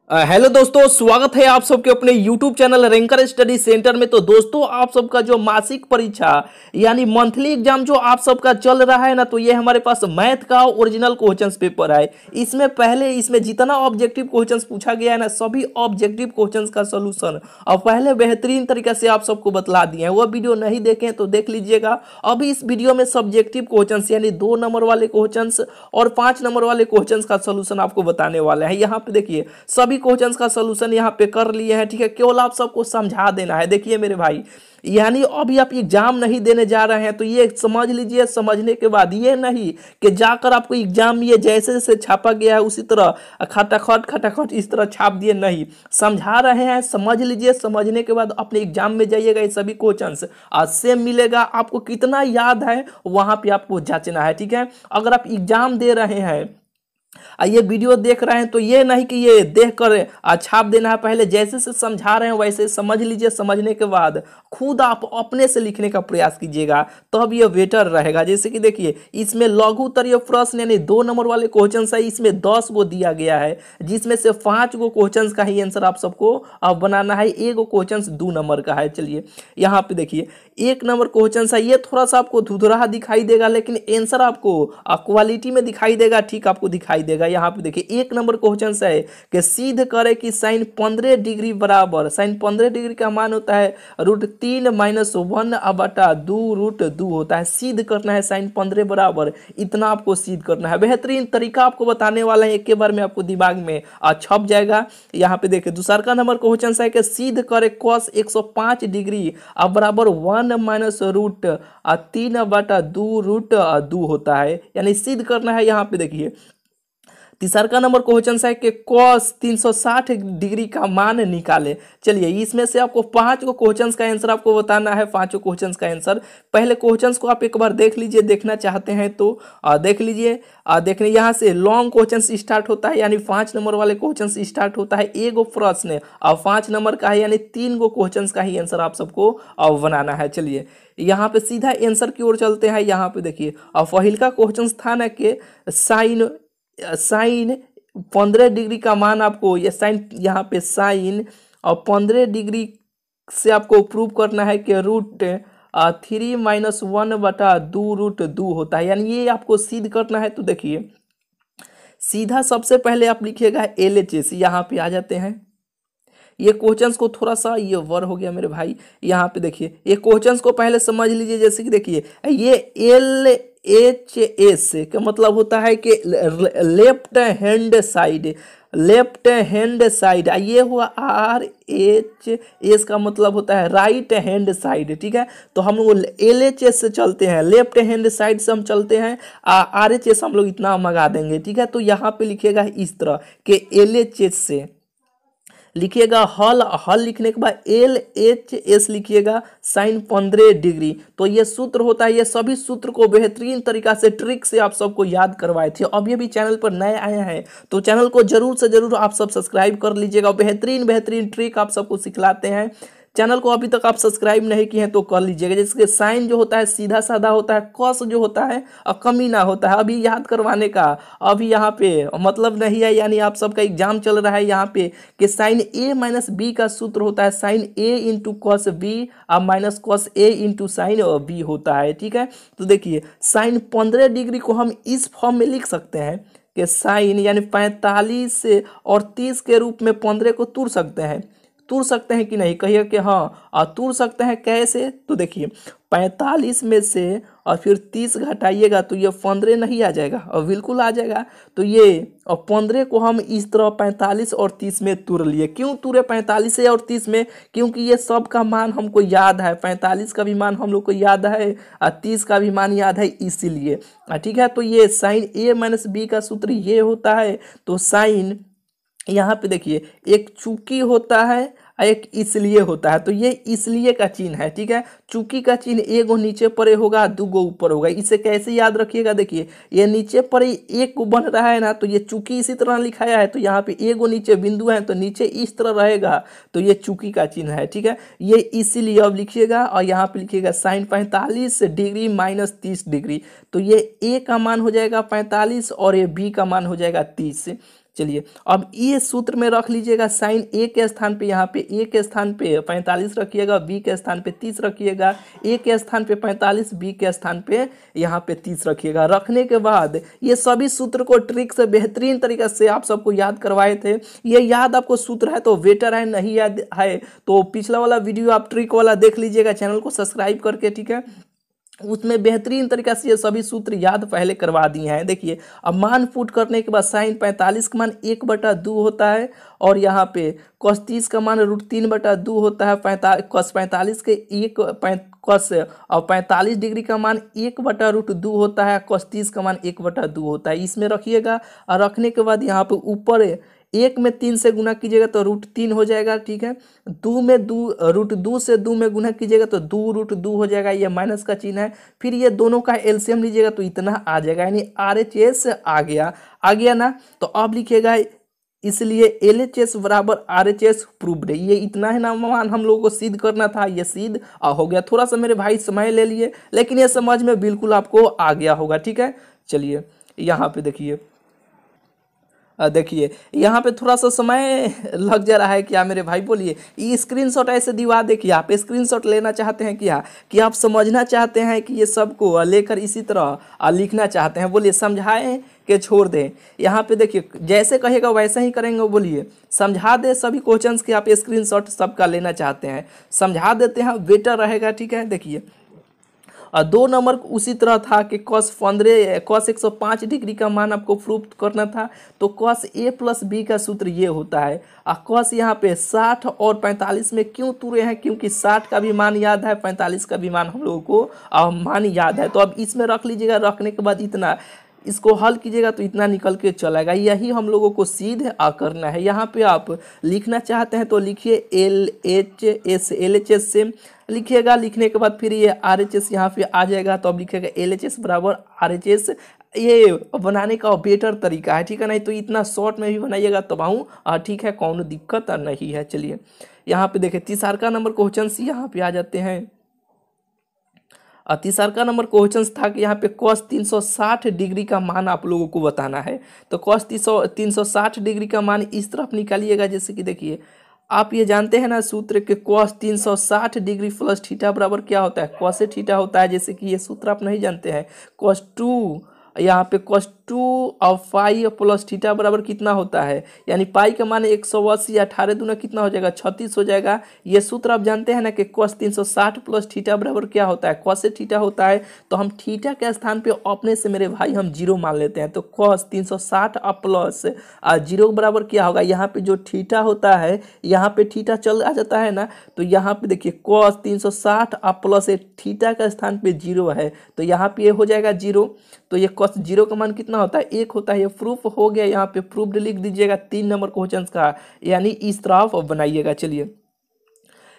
Hello दोस्तों, स्वागत है आप सबके अपने YouTube channel ranker study centre में। तो दोस्तों, आप सबका जो मासिक परीक्षा यानी मंथली एग्जाम जो आप सबका चल रहा है ना, तो ये हमारे पास मैथ का ओरिजिनल क्वेश्चंस पेपर है। इसमें जितना ऑब्जेक्टिव क्वेश्चंस पूछा गया है ना, सभी ऑब्जेक्टिव क्वेश्चंस का सोल्यूशन और पहले बेहतरीन तरीके से आप सबको बतला दिए हैं। वो वीडियो नहीं देखें तो देख लीजिएगा। अभी इस वीडियो में सब्जेक्टिव क्वेश्चंस यानी 2 नंबर वाले क्वेश्चंस और 5 नंबर वाले क्वेश्चंस का सोल्यूशन आपको बताने वाले हैं। यहाँ पे देखिए, सभी क्वेश्चंस का सॉल्यूशन यहाँ पे कर लिए हैं। ठीक है, केवल आप सबको समझा देना है। देखिए मेरे भाई, यानी अभी आप एग्जाम नहीं देने जा रहे हैं तो ये समझ लीजिए। समझने के बाद ये नहीं कि जाकर आपको एग्जाम ये जैसे जैसे छापा गया है उसी तरह खटाखट इस तरह छाप दिए, नहीं। समझा रहे हैं, समझ लीजिए। समझने के बाद अपने एग्जाम में जाइएगा, ये सभी क्वेश्चंस आज सेम मिलेगा। आपको कितना याद है वहां पे आपको जांचना है। ठीक है, अगर आप एग्जाम दे रहे हैं, ये वीडियो देख रहे हैं, तो ये नहीं कि ये देख कर छाप देना है। पहले जैसे से समझा रहे हैं वैसे समझ लीजिए। समझने के बाद खुद आप अपने से लिखने का प्रयास कीजिएगा, तब ये बेटर रहेगा। जैसे कि देखिए, इसमें लघु उत्तरीय प्रश्न यानी 2 नंबर वाले क्वेश्चन है। इसमें 10 गो दिया गया है, जिसमें से 5 गो क्वेश्चन का ही आंसर आप सबको बनाना है। 1 गो क्वेश्चन 2 नंबर का है। चलिए यहाँ पे देखिए, 1 नंबर क्वेश्चन है। ये थोड़ा सा आपको धुधरा दिखाई देगा, लेकिन आंसर आपको क्वालिटी में दिखाई देगा, ठीक आपको दिखाई देगा। यहाँ पे देखिए, 1 नंबर क्वेश्चन है कि सिद्ध करे कि साइन 15 डिग्री बराबर, साइन 15 डिग्री का मान होता है √3 - 1/2 √2 होता है। सिद्ध करना है साइन 15 बराबर, इतना आपको सिद्ध करना है। बेहतरीन तरीका आपको बताने वाला है, एक के बार में आपको दिमाग में छप जाएगा। यहाँ पे देखिए, दूसरा का नंबर क्वेश्चन है कि सिद्ध करे cos 105 डिग्री बराबर 1 - √3/2 होता है, यानी सिद्ध करना है। यहाँ पे देखिए, तीसरा का नंबर क्वेश्चन है कि cos 360 डिग्री का मान निकाले। चलिए, इसमें से आपको 5 को क्वेश्चंस का आंसर आपको बताना है। 5 क्वेश्चंस का आंसर पहले क्वेश्चंस को आप एक बार देख लीजिए, देखना चाहते हैं तो देख लीजिए। देखने यहाँ से लॉन्ग क्वेश्चंस स्टार्ट होता है, यानी 5 नंबर वाले क्वेश्चंस स्टार्ट होता है। 1 गो प्रश्न और 5 नंबर का है, यानी 3 गो क्वेश्चंस का ही आंसर आप सबको बनाना है। चलिए यहाँ पे सीधा आंसर की ओर चलते हैं। यहाँ पे देखिए, पहिल का क्वेश्चन था ना कि साइन 15 डिग्री का मान आपको, ये साइन यहाँ पे साइन और 15 डिग्री से आपको प्रूव करना है कि √3 - 1/2 होता है, यानी ये आपको सिद्ध करना है। तो देखिए, सीधा सबसे पहले आप लिखिएगा LHS। यहाँ पे आ जाते हैं। ये क्वेश्चंस को थोड़ा सा ये वर हो गया मेरे भाई। यहाँ पे देखिए, ये क्वेश्चंस को पहले समझ लीजिए। जैसे कि देखिए, ये LHS का मतलब होता है कि left hand side, left hand side. ये हुआ RHS का मतलब होता है राइट हैंड साइड। ठीक है, तो हम लोग LHS से चलते हैं, लेफ्ट हैंड साइड से हम चलते हैं। RHS हम लोग इतना मंगा देंगे। ठीक है, तो यहाँ पे लिखिएगा इस तरह के LHS से लिखिएगा। हल लिखने के बाद LHS लिखिएगा साइन 15 डिग्री। तो ये सूत्र होता है। ये सभी सूत्र को बेहतरीन तरीका से ट्रिक से आप सबको याद करवाए थे। अब ये भी चैनल पर नए आए हैं तो चैनल को जरूर से जरूर आप सब सब्सक्राइब कर लीजिएगा। बेहतरीन ट्रिक आप सबको सिखलाते हैं। चैनल को अभी तक आप सब्सक्राइब नहीं किए हैं तो कर लीजिएगा। जैसे साइन जो होता है सीधा साधा होता है, कॉस जो होता है कमीना होता है। अभी याद करवाने का अभी यहाँ पे मतलब नहीं है, यानी आप सबका एग्जाम चल रहा है यहाँ पे कि साइन A - B का सूत्र होता है sine A × cos B minus cos A × sine B होता है। ठीक है, तो देखिए, साइन 15 डिग्री को हम इस फॉर्म में लिख सकते हैं कि साइन यानी 45 और 30 के रूप में 15 को तोड़ सकते हैं कि नहीं, कहिए कि हाँ। और तोड़ सकते हैं कैसे, तो देखिए, 45 में से और फिर 30 घटाइएगा तो ये 15 नहीं आ जाएगा, और बिल्कुल आ जाएगा। तो ये और 15 को हम इस तरह 45 और 30 में तोड़ लिए। क्यों तोड़े 45 और 30 में? क्योंकि ये सब का मान हमको याद है। 45 का भी मान हम लोग को याद है और 30 का भी मान याद है, इसीलिए। ठीक है, तो ये साइन A - B का सूत्र ये होता है। तो साइन यहाँ पे देखिए, एक चूकी होता है एक इसलिए होता है। तो ये इसलिए का चिन्ह है। ठीक है, चूकी का चिन्ह 1 गो नीचे पड़े होगा, 2 गो ऊपर होगा। इसे कैसे याद रखिएगा, देखिए, ये नीचे पड़े 1 को बन रहा है ना, तो ये चूकी इसी तरह लिखाया है। तो यहाँ पे 1 गो नीचे बिंदु है तो नीचे इस तरह रहेगा, तो ये चूकी का चिन्ह है। ठीक है, ये इसीलिए अब लिखिएगा। और यहाँ पे लिखिएगा साइन 45 डिग्री माइनस 30 डिग्री। तो ये A का मान हो जाएगा 45 और ये B का मान हो जाएगा 30। चलिए अब ये सूत्र में रख लीजिएगा साइन ए के स्थान पे, यहाँ पे ए के स्थान पे 45 रखिएगा, बी के स्थान पे 30 रखिएगा, ए के स्थान पे 45, बी के स्थान पे यहाँ पे 30 रखिएगा। रखने के बाद ये सभी सूत्र को ट्रिक से बेहतरीन तरीके से आप सबको याद करवाए थे। ये याद आपको सूत्र है तो बेटर है, नहीं याद है तो पिछला वाला वीडियो आप ट्रिक वाला देख लीजिएगा चैनल को सब्सक्राइब करके, ठीक है। उसमें बेहतरीन तरीके से ये सभी सूत्र याद पहले करवा दिए हैं। देखिए अब मान पुट करने के बाद साइन 45 का मान 1/2 होता है, और यहाँ पे cos 30 का मान √3/2 होता है। cos 45 के cos और 45 डिग्री का मान 1/√2 होता है, cos 30 का मान 1/2 होता है। इसमें रखिएगा, और रखने के बाद यहाँ पे ऊपर 1 में 3 से गुना कीजिएगा तो √3 हो जाएगा, ठीक है। 2 में √2 से 2 में गुना कीजिएगा तो 2√2 हो जाएगा, ये माइनस का चिन्ह है। फिर ये दोनों का एलसीएम लीजिएगा तो इतना आ जाएगा, यानी RHS आ गया ना। तो अब लिखिएगा इसलिए LHS बराबर RHS प्रूव्ड है। ये इतना है ना मान हम लोगों को सिद्ध करना था, ये सिद्ध हो गया। थोड़ा सा मेरे भाई समय ले लिए, लेकिन ये समझ में बिल्कुल आपको आ गया होगा, ठीक है। चलिए यहाँ पे देखिए यहाँ पे थोड़ा सा समय लग जा रहा है क्या मेरे भाई, बोलिए। ये स्क्रीनशॉट ऐसे दिवा देखिए, आप स्क्रीनशॉट लेना चाहते हैं क्या, कि आप समझना चाहते हैं कि ये सबको लेकर इसी तरह लिखना चाहते हैं, बोलिए। समझाएं कि छोड़ दें, यहाँ पे देखिए जैसे कहेगा वैसे ही करेंगे, बोलिए। समझा दे सभी क्वेश्चंस की आप स्क्रीनशॉट सबका लेना चाहते हैं, समझा देते हैं, बेटर रहेगा, ठीक है। देखिए 2 नंबर उसी तरह था कि cos 105 डिग्री का मान आपको प्रूव करना था, तो cos A + B का सूत्र ये होता है। cos यहाँ पे 60 और 45 में क्यों तुरे हैं, क्योंकि 60 का भी मान याद है, 45 का भी मान हम लोगों को मान याद है। तो अब इसमें रख लीजिएगा, रखने के बाद इतना इसको हल कीजिएगा तो इतना निकल के चलेगा। यही हम लोगों को सीधे करना है। यहाँ पे आप लिखना चाहते हैं तो लिखिए LHS से लिखिएगा। लिखने के बाद फिर ये RHS यहाँ पे आ जाएगा, तो अब लिखिएगा LHS बराबर RHS। ये बनाने का बेटर तरीका है, ठीक है। नहीं तो इतना शॉर्ट में भी बनाइएगा तब ठीक है, कौन दिक्कत नहीं है। चलिए यहाँ पे देखिए तीसरा नंबर क्वेश्चन यहाँ पे आ जाते हैं। तीसरा नंबर क्वेश्चन था कि यहाँ पे cos 360 डिग्री का मान आप लोगों को बताना है। तो cos 360 डिग्री का मान इस तरफ निकालिएगा, जैसे कि देखिए आप ये जानते हैं ना सूत्र के cos 360 डिग्री प्लस थीटा बराबर क्या होता है, cos थीटा होता है। जैसे कि ये सूत्र आप नहीं जानते हैं, cos 2 यहाँ पे cos 2 और फाई प्लस थीटा बराबर कितना होता है, यानी पाई का मान 180, 18 दूना कितना हो जाएगा 36 हो जाएगा। ये सूत्र आप जानते हैं ना कि cos 360 प्लस थीटा बराबर क्या होता है, cos थीटा होता है। तो हम थीटा के स्थान पे अपने से मेरे भाई हम 0 मान लेते हैं। तो cos 360 और प्लस 0 बराबर क्या होगा, यहाँ पे जो थीटा होता है यहाँ पे थीटा चल आ जाता है ना, तो यहाँ पे देखिए cos 360 और प्लस थीटा का स्थान पे 0 है, तो यहाँ पे ये हो जाएगा 0। तो ये cos 0 का मान कितना होता है, 1 होता है। ये प्रूफ हो गया, यहाँ पे प्रूफ्ड लिख दीजिएगा 3 नंबर क्वेश्चन का, यानी इस तरफ बनाइएगा। चलिए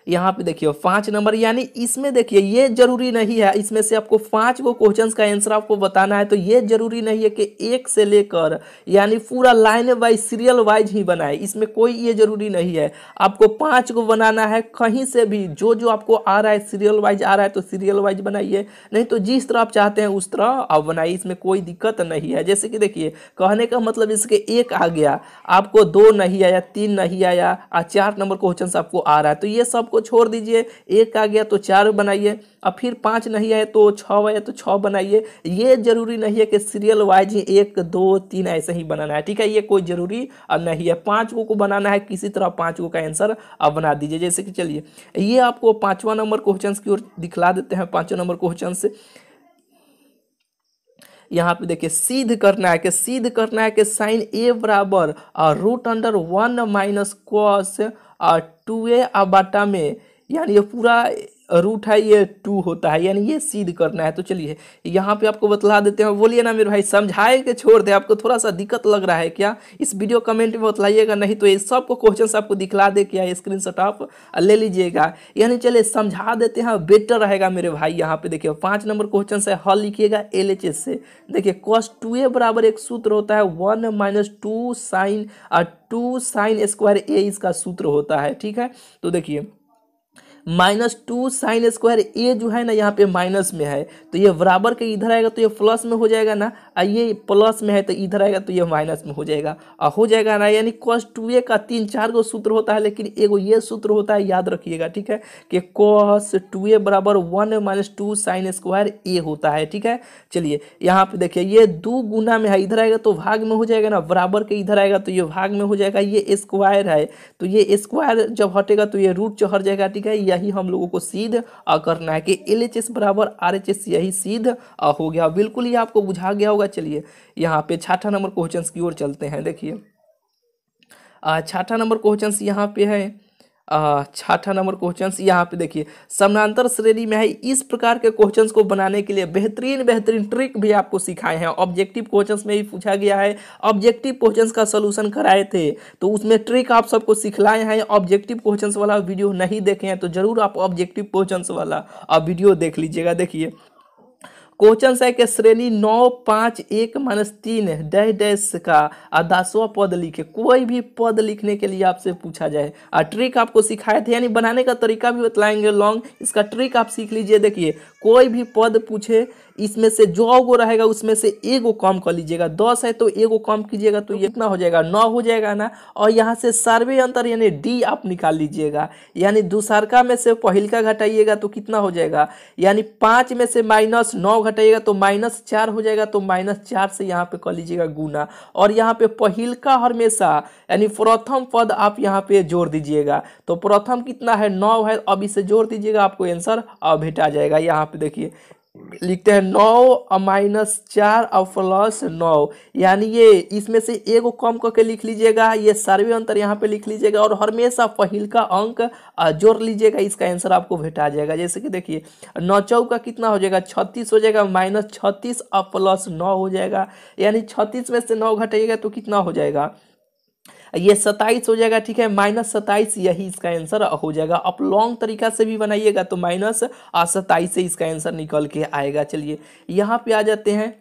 यहाँ पे देखिए 5 नंबर, यानी इसमें देखिए ये जरूरी नहीं है इसमें से आपको 5 को क्वेश्चंस का आंसर आपको बताना है। तो ये जरूरी नहीं है कि 1 से लेकर यानी पूरा लाइन वाइज सीरियल वाइज ही बनाए, इसमें कोई ये जरूरी नहीं है। आपको 5 को बनाना है, कहीं से भी जो जो आपको आ रहा है सीरियल वाइज आ रहा है तो सीरियल वाइज बनाइए, नहीं तो जिस तरह आप चाहते हैं उस तरह आप बनाइए, इसमें कोई दिक्कत नहीं है। जैसे कि देखिए कहने का मतलब इसके 1 आ गया, आपको 2 नहीं आया, 3 नहीं आया, 4 नंबर क्वेश्चन आपको आ रहा है, तो ये सब छोड़ दीजिए। 1 आ गया तो 4 बनाइए, अब फिर 5 नहीं आए तो 6 आया तो 6 बनाइए। ये जरूरी नहीं है कि सीरियल वाइज ही 1 2 3 ऐसे ही बनाना है, ठीक है। ये कोई जरूरी नहीं है, 5 को बनाना है किसी तरह 5 का आंसर आप बना दीजिए। जैसे कि चलिए ये आपको 5वां नंबर क्वेश्चन की ओर दिखला देते हैं। 5वां नंबर क्वेश्चन से यहाँ पे देखिए सिद्ध करना है कि साइन ए बराबर √1 - cos 2a बटा में, यानी ये पूरा रूट है ये 2 होता है, यानी ये सिद्ध करना है। तो चलिए यहाँ पे आपको बतला देते हैं। बोलिए ना मेरे भाई, समझाए के छोड़ दे, आपको थोड़ा सा दिक्कत लग रहा है क्या, इस वीडियो कमेंट में बतलाइएगा, नहीं तो ये सबको क्वेश्चंस आपको दिखला दे क्या, स्क्रीनशॉट आप ले लीजिएगा। यानी चलिए समझा देते हैं, बेटर रहेगा मेरे भाई। यहाँ पे देखिए 5 नंबर क्वेश्चन से हल लिखिएगा LHS से। देखिए cos 2a बराबर एक सूत्र होता है 1 - 2 sin2 sin² a इसका सूत्र होता है, ठीक है। तो देखिए -2 साइन स्क्वायर ए जो है ना यहाँ पे माइनस में है तो ये बराबर के इधर आएगा तो ये प्लस में हो जाएगा ना, ये प्लस में है तो इधर आएगा तो ये माइनस में हो जाएगा और हो जाएगा ना। यानी cos 2a का 3-4 गो सूत्र होता है, लेकिन एगो ये सूत्र होता है, याद रखिएगा, ठीक है, कि cos 2a बराबर 1 - 2 साइन स्क्वायर ए होता है, ठीक है। चलिए यहाँ पे देखिए ये 2 गुना में है, इधर आएगा तो भाग में हो जाएगा ना, बराबर के इधर आएगा तो ये भाग में हो जाएगा, ये स्क्वायर है तो ये स्क्वायर जब हटेगा तो ये रूट चढ़ जाएगा, ठीक है। यही हम लोगों को सिद्ध करना है कि LHS बराबर RHS, यही सिद्ध हो गया। बिल्कुल ये आपको बुझा गया होगा। चलिए यहाँ पे 6ठा नंबर क्वेश्चन की ओर चलते हैं। देखिए 6ठा नंबर क्वेश्चन यहाँ पे है, 6ठा नंबर क्वेश्चन यहाँ पे देखिए समानांतर श्रेणी में है। इस प्रकार के क्वेश्चंस को बनाने के लिए बेहतरीन ट्रिक भी आपको सिखाए हैं। ऑब्जेक्टिव क्वेश्चंस में भी पूछा गया है, ऑब्जेक्टिव क्वेश्चंस का सॉल्यूशन कराए थे तो उसमें ट्रिक आप सबको सिखलाए हैं। ऑब्जेक्टिव क्वेश्चंस वाला वीडियो नहीं देखे हैं तो जरूर आप ऑब्जेक्टिव क्वेश्चंस वाला वीडियो देख लीजिएगा। देखिए क्वेश्चन है कि श्रेणी 9, 5, 1 - 3 डैश डैश का 10वां पद लिखे। कोई भी पद लिखने के लिए आपसे पूछा जाए ट्रिक आपको सिखाए थे, यानी बनाने का तरीका भी बतलाएंगे लॉन्ग, इसका ट्रिक आप सीख लीजिए। देखिए कोई भी पद पूछे, इसमें से जो गो रहेगा उसमें से एगो कम कर लीजिएगा। 10 है तो एगो कम कीजिएगा तो ये कितना हो जाएगा, 9 हो जाएगा ना। और यहाँ से सर्वे अंतर यानी डी आप निकाल लीजिएगा, यानी दूसरका में से पहिलका घटाइएगा तो कितना हो जाएगा, यानी 5 में से -9 घटाइएगा तो -4 हो जाएगा, तो -4 से यहाँ पे कर लीजिएगा गुना। और यहाँ पे पहिलका हमेशा यानी प्रथम पद आप यहाँ पे जोड़ दीजिएगा, तो प्रथम कितना है 9 है, अब इसे जोड़ दीजिएगा आपको आंसर भेटा जाएगा। यहाँ पे देखिए लिखते हैं 9 - 4 और +9, यानी ये इसमें से एगो कम करके लिख लीजिएगा, ये सर्वे अंतर यहाँ पे लिख लीजिएगा और हमेशा पहिलका अंक जोड़ लीजिएगा, इसका आंसर आपको भेटा जाएगा। जैसे कि देखिए 9 चौका कितना हो जाएगा, 36 हो जाएगा, -36 और +9 हो जाएगा, यानी 36 में से 9 घटाइएगा तो कितना हो जाएगा, ये 27 हो जाएगा, ठीक है, -27 यही इसका आंसर हो जाएगा। आप लॉन्ग तरीका से भी बनाइएगा तो -27 से इसका आंसर निकल के आएगा। चलिए यहाँ पे आ जाते हैं,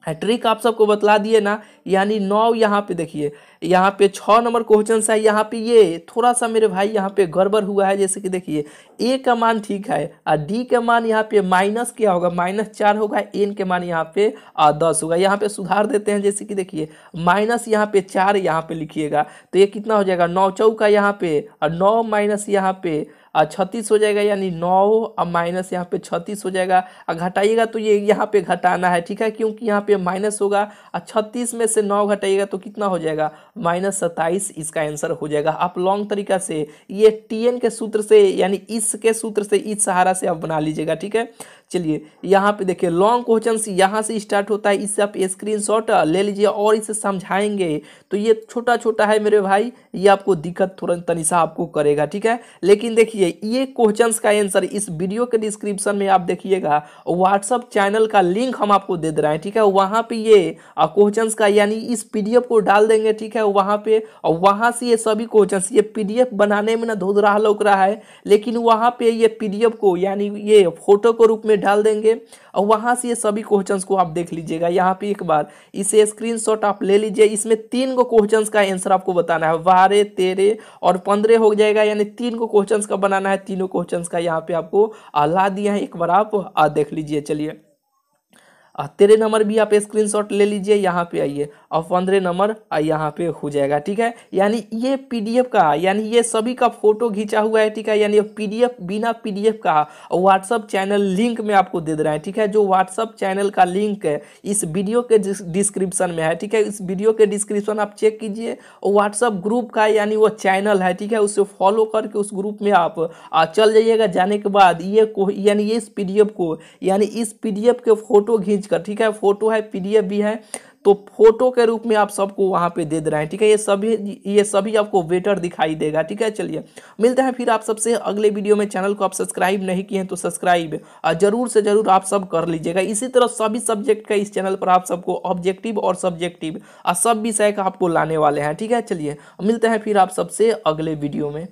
ट्रिक आप सबको बतला दिए ना, यानी 9 यहाँ पे देखिए, यहाँ पे 6 नंबर क्वेश्चन है, यहाँ पे ये थोड़ा सा मेरे भाई यहाँ पे गड़बड़ हुआ है। जैसे कि देखिए ए का मान ठीक है और डी का मान यहाँ पे माइनस क्या होगा, -4 होगा, एन के मान यहाँ पे 10 होगा। यहाँ पे सुधार देते हैं, जैसे कि देखिए माइनस यहाँ पे 4 यहाँ पे लिखिएगा तो ये कितना हो जाएगा, 9 चौका यहाँ पे और 9 माइनस यहाँ पे 36 हो जाएगा, यानी 9 और माइनस यहाँ पे 36 हो जाएगा। और घटाइएगा तो ये यहाँ पे घटाना है, ठीक है, क्योंकि यहाँ पे माइनस होगा और 36 में से 9 घटाइएगा तो कितना हो जाएगा, -27 इसका आंसर हो जाएगा। आप लॉन्ग तरीका से ये TN के सूत्र से यानी इस के सूत्र से इस सहारा से आप बना लीजिएगा, ठीक है। चलिए यहाँ पे देखिए लॉन्ग क्वेश्चन यहाँ से स्टार्ट होता है, इससे आप स्क्रीनशॉट ले लीजिए और इसे समझाएंगे तो ये छोटा छोटा है मेरे भाई, ये आपको दिक्कत थोड़ा तनिसा आपको करेगा, ठीक है। लेकिन देखिए ये क्वेश्चंस का आंसर इस वीडियो के डिस्क्रिप्शन में आप देखिएगा, व्हाट्सअप चैनल का लिंक हम आपको दे रहे हैं, ठीक है। वहाँ पे ये क्वेश्चंस का यानी इस PDF को डाल देंगे, ठीक है, वहाँ पे, और वहाँ से ये सभी क्वेश्चंस, ये PDF बनाने में ना धुंधला लग रहा है, लेकिन वहाँ पे ये PDF को यानी ये फोटो के रूप में डाल देंगे और वहां से ये सभी क्वेश्चंस को आप देख लीजिएगा। यहाँ पे एक बार इसे स्क्रीनशॉट आप ले लीजिए, इसमें 3 गो क्वेश्चंस का आंसर आपको बताना है, 12, 13 और 15 हो जाएगा, यानी 3 गो क्वेश्चंस का बनाना है। तीनों क्वेश्चंस का यहाँ पे आपको ला दिया है, एक बार आप देख लीजिए। चलिए 13 नंबर भी आप स्क्रीनशॉट ले लीजिए, यहाँ पे आइए और 15 नंबर यहाँ पे हो जाएगा, ठीक है। यानी ये PDF का यानी ये सभी का फोटो खींचा हुआ है, ठीक है, यानी PDF बिना PDF का व्हाट्सअप चैनल लिंक में आपको दे रहा है, ठीक है। जो व्हाट्सअप चैनल का लिंक है इस वीडियो के डिस्क्रिप्शन में है, ठीक है। इस वीडियो के डिस्क्रिप्शन आप चेक कीजिए, व्हाट्सअप ग्रुप का यानी वो चैनल है, ठीक है, उसे फॉलो करके उस ग्रुप में आप चल जाइएगा। जाने के बाद ये यानी इस PDF को यानी इस PDF के फोटो खींच कर, ठीक है, फोटो है PDF भी है, तो फोटो के रूप में आप सबको वहां पे दे रहे हैं, ठीक है। ये सभी आपको बेटर दिखाई देगा, ठीक है। चलिए मिलते हैं फिर आप सबसे अगले वीडियो में। चैनल को आप सब्सक्राइब नहीं किए हैं तो सब्सक्राइब जरूर से जरूर आप सब कर लीजिएगा। इसी तरह सभी सब्जेक्ट का इस चैनल पर आप सबको ऑब्जेक्टिव और सब्जेक्टिव सब विषय का आपको लाने वाले हैं, ठीक है। चलिए मिलते हैं फिर आप सबसे अगले वीडियो में।